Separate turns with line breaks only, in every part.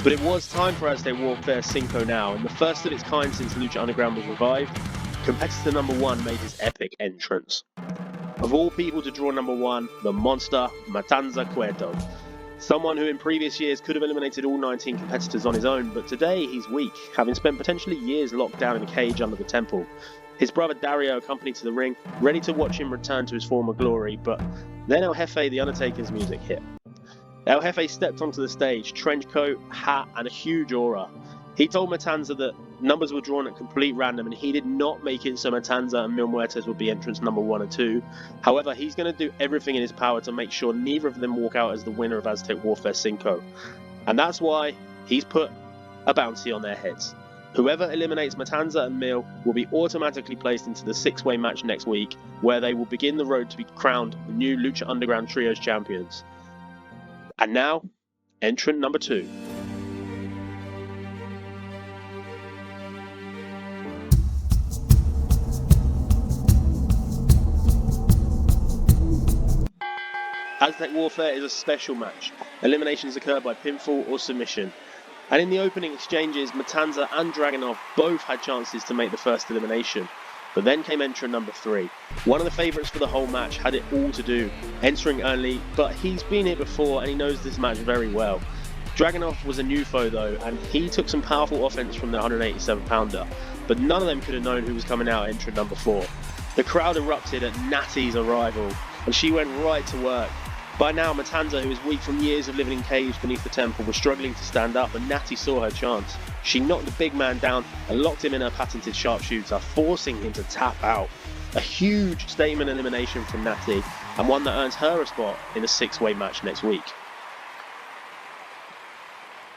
But it was time for Aztec Warfare Cinco now, and the first of its kind since Lucha Underground was revived. Competitor number 1 made his epic entrance. Of all people to draw number 1, the monster, Matanza Cueto. Someone who in previous years could have eliminated all 19 competitors on his own, but today he's weak, having spent potentially years locked down in a cage under the temple. His brother Dario accompanied to the ring, ready to watch him return to his former glory, but then El Jefe the Undertaker's music hit. El Jefe stepped onto the stage, trench coat, hat, and a huge aura. He told Matanza that numbers were drawn at complete random and he did not make it so Matanza and Muertes would be entrants number 1 and 2. However, he's going to do everything in his power to make sure neither of them walk out as the winner of Aztec Warfare Cinco. And that's why he's put a bounty on their heads. Whoever eliminates Matanza and Mil will be automatically placed into the 6-way match next week, where they will begin the road to be crowned the new Lucha Underground Trios champions. And now, entrant number 2. Aztec Warfare is a special match. Eliminations occur by pinfall or submission. And in the opening exchanges, Matanza and Dragunov both had chances to make the first elimination. But then came entrant number 3. One of the favourites for the whole match, had it all to do, entering early, but he's been here before and he knows this match very well. Dragunov was a new foe though, and he took some powerful offense from the 187 pounder, but none of them could have known who was coming out entrant number 4. The crowd erupted at Nattie's arrival, and she went right to work. By now, Matanza, who was weak from years of living in caves beneath the temple, was struggling to stand up, and Nattie saw her chance. She knocked the big man down and locked him in her patented sharpshooter, forcing him to tap out. A huge statement elimination from Nattie, and one that earns her a spot in a 6-way match next week.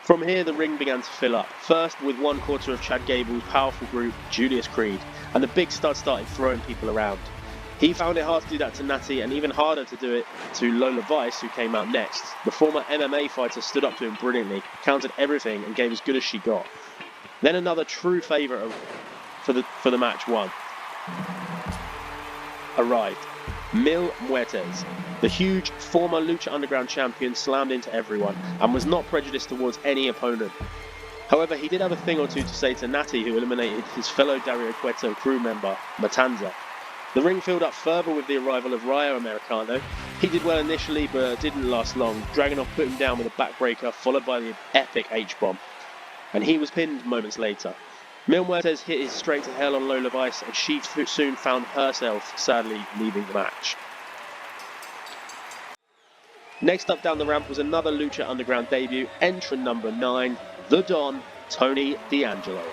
From here, the ring began to fill up, first with 1/4 of Chad Gable's powerful group, Julius Creed, and the big stud started throwing people around. He found it hard to do that to Nattie, and even harder to do it to Lola Vice, who came out next. The former MMA fighter stood up to him brilliantly, countered everything, and gave as good as she got. Then another true favourite for the match won. Arrived. Mil Muertes. The huge former Lucha Underground champion slammed into everyone, and was not prejudiced towards any opponent. However, he did have a thing or two to say to Nattie, who eliminated his fellow Dario Cueto crew member, Matanza. The ring filled up further with the arrival of Rayo Americano. He did well initially, but didn't last long. Dragunov put him down with a backbreaker, followed by the epic H-bomb. And he was pinned moments later. Mil Muertes hit his straight to hell on Lola Vice, and she soon found herself, sadly, leaving the match. Next up down the ramp was another Lucha Underground debut, entrant number 9, the Don, Tony D'Angelo.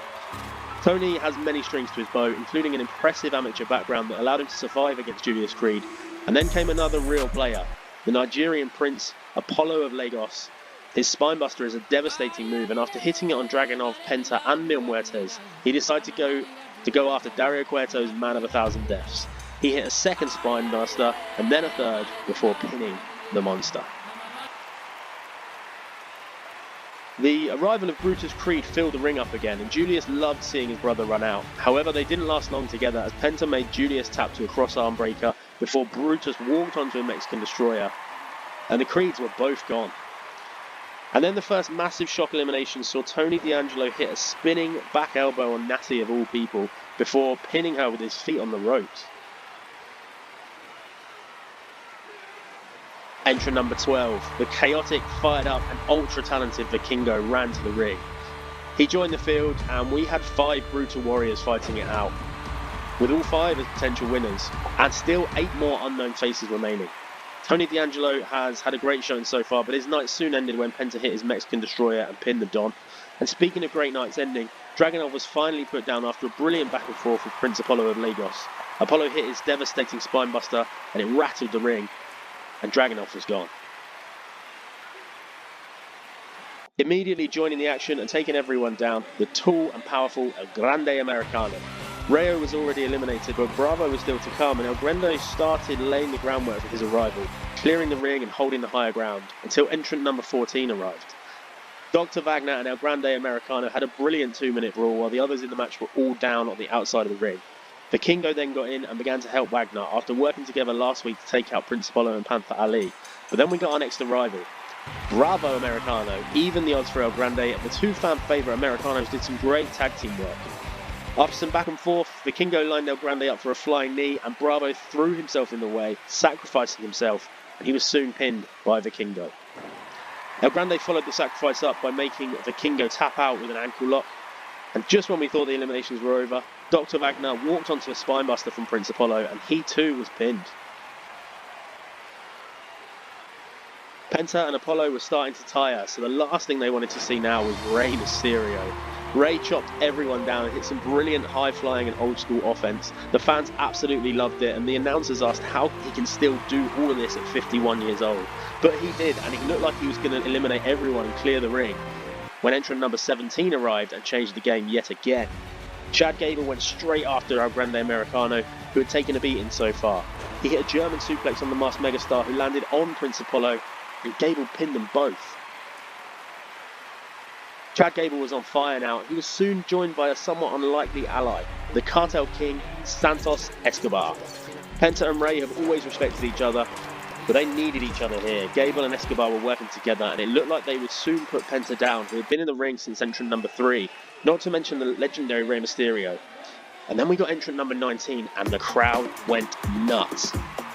Tony has many strings to his bow, including an impressive amateur background that allowed him to survive against Julius Creed. And then came another real player, the Nigerian Prince, Apollo of Lagos. His spinebuster is a devastating move, and after hitting it on Dragunov, Penta and Mil Muertes, he decided to go after Dario Cueto's Man of 1,000 Deaths. He hit a second spinebuster, and then a third, before pinning the monster. The arrival of Brutus Creed filled the ring up again, and Julius loved seeing his brother run out. However, they didn't last long together, as Penta made Julius tap to a cross-arm breaker before Brutus walked onto a Mexican destroyer, and the Creeds were both gone. And then the first massive shock elimination saw Tony D'Angelo hit a spinning back elbow on Nattie of all people, before pinning her with his feet on the ropes. Entrant number 12, the chaotic, fired up and ultra talented Vikingo ran to the ring. He joined the field, and we had 5 brutal warriors fighting it out, with all 5 as potential winners, and still 8 more unknown faces remaining. Tony D'Angelo has had a great showing so far, but his night soon ended when Penta hit his Mexican destroyer and pinned the Don. And speaking of great nights ending, Dragunov was finally put down after a brilliant back and forth with Prince Apollo of Lagos. Apollo hit his devastating spinebuster, and it rattled the ring, and Dragunov was gone. Immediately joining the action and taking everyone down, the tall and powerful El Grande Americano. Rayo was already eliminated, but Bravo was still to come, and El Grande started laying the groundwork for his arrival, clearing the ring and holding the higher ground, until entrant number 14 arrived. Dr. Wagner and El Grande Americano had a brilliant 2-minute brawl, while the others in the match were all down on the outside of the ring. Vikingo then got in and began to help Wagner after working together last week to take out Prince Apollo and Panther Ali. But then we got our next arrival. Bravo Americano, even the odds for El Grande, and the two fan favourite Americanos did some great tag team work. After some back and forth, Vikingo lined El Grande up for a flying knee, and Bravo threw himself in the way, sacrificing himself, and he was soon pinned by Vikingo. El Grande followed the sacrifice up by making Vikingo tap out with an ankle lock, and just when we thought the eliminations were over, Dr. Wagner walked onto a spinebuster from Prince Apollo, and he too was pinned. Penta and Apollo were starting to tire, so the last thing they wanted to see now was Rey Mysterio. Rey chopped everyone down and hit some brilliant high-flying and old-school offense. The fans absolutely loved it, and the announcers asked how he can still do all of this at 51 years old. But he did, and he looked like he was going to eliminate everyone and clear the ring, when entrant number 17 arrived and changed the game yet again. Chad Gable went straight after El Grande Americano, who had taken a beating so far. He hit a German suplex on the masked megastar, who landed on Prince Apollo, and Gable pinned them both. Chad Gable was on fire now. He was soon joined by a somewhat unlikely ally, the cartel king, Santos Escobar. Penta and Rey have always respected each other, but they needed each other here. Gable and Escobar were working together, and it looked like they would soon put Penta down, who had been in the ring since entrant number 3, not to mention the legendary Rey Mysterio. And then we got entrant number 19, and the crowd went nuts.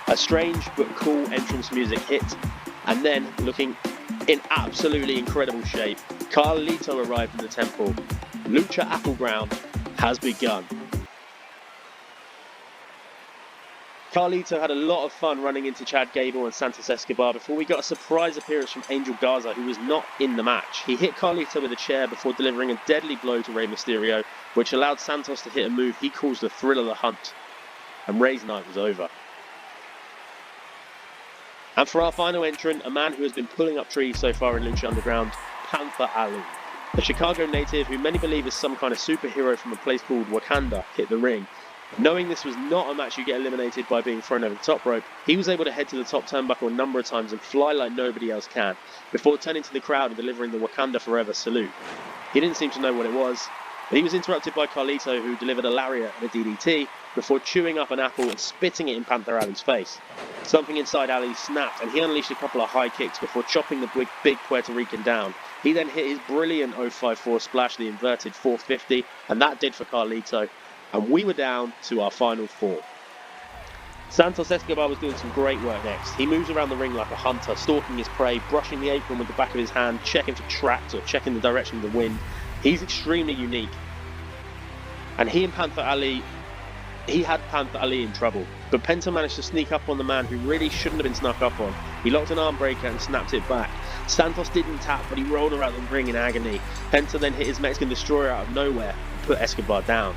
A strange but cool entrance music hit, and then, looking in absolutely incredible shape, Carlito arrived in the temple. Lucha Underground has begun. Carlito had a lot of fun running into Chad Gable and Santos Escobar before we got a surprise appearance from Angel Garza, who was not in the match. He hit Carlito with a chair before delivering a deadly blow to Rey Mysterio, which allowed Santos to hit a move he calls the Thrill of the Hunt. And Rey's night was over. And for our final entrant, a man who has been pulling up trees so far in Lucha Underground, Panther Ali. The Chicago native, who many believe is some kind of superhero from a place called Wakanda, hit the ring. Knowing this was not a match you get eliminated by being thrown over the top rope, he was able to head to the top turnbuckle a number of times and fly like nobody else can, before turning to the crowd and delivering the Wakanda Forever salute. He didn't seem to know what it was, but he was interrupted by Carlito, who delivered a lariat and a DDT, before chewing up an apple and spitting it in Panther Ali's face. Something inside Ali snapped, and he unleashed a couple of high kicks before chopping the big Puerto Rican down. He then hit his brilliant 054 splash, the inverted 450, and that did for Carlito, and we were down to our final 4. Santos Escobar was doing some great work next. He moves around the ring like a hunter, stalking his prey, brushing the apron with the back of his hand, checking for tracks or checking the direction of the wind. He's extremely unique. And he had Panther Ali in trouble, but Penta managed to sneak up on the man who really shouldn't have been snuck up on. He locked an arm breaker and snapped it back. Santos didn't tap, but he rolled around the ring in agony. Penta then hit his Mexican Destroyer out of nowhere and put Escobar down.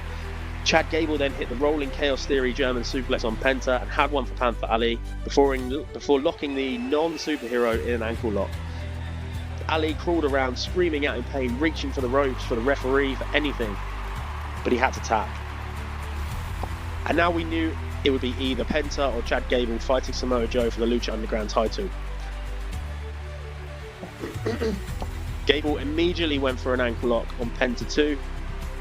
Chad Gable then hit the rolling Chaos Theory German suplex on Penta and had one for Panther Ali before locking the non-superhero in an ankle lock. Ali crawled around screaming out in pain, reaching for the ropes, for the referee, for anything, but he had to tap. And now we knew it would be either Penta or Chad Gable fighting Samoa Joe for the Lucha Underground title. Gable immediately went for an ankle lock on Penta 2,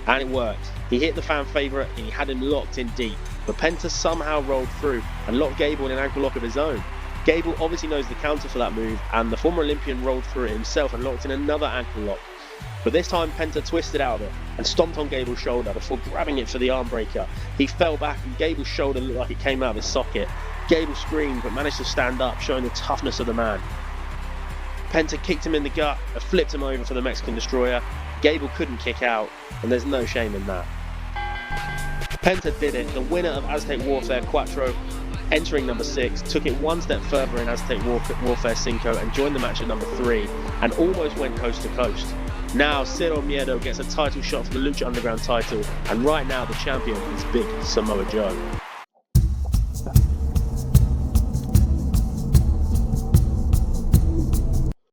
and it worked. He hit the fan favourite and he had him locked in deep, but Penta somehow rolled through and locked Gable in an ankle lock of his own. Gable obviously knows the counter for that move, and the former Olympian rolled through it himself and locked in another ankle lock. But this time Penta twisted out of it and stomped on Gable's shoulder before grabbing it for the arm breaker. He fell back and Gable's shoulder looked like it came out of his socket. Gable screamed but managed to stand up, showing the toughness of the man. Penta kicked him in the gut and flipped him over for the Mexican Destroyer. Gable couldn't kick out, and there's no shame in that. Penta did it. The winner of Aztec Warfare Cuatro, entering number 6, took it one step further in Aztec Warfare Cinco and joined the match at number 3 and almost went coast to coast. Now Cero Miedo gets a title shot for the Lucha Underground title, and right now the champion is Big Samoa Joe.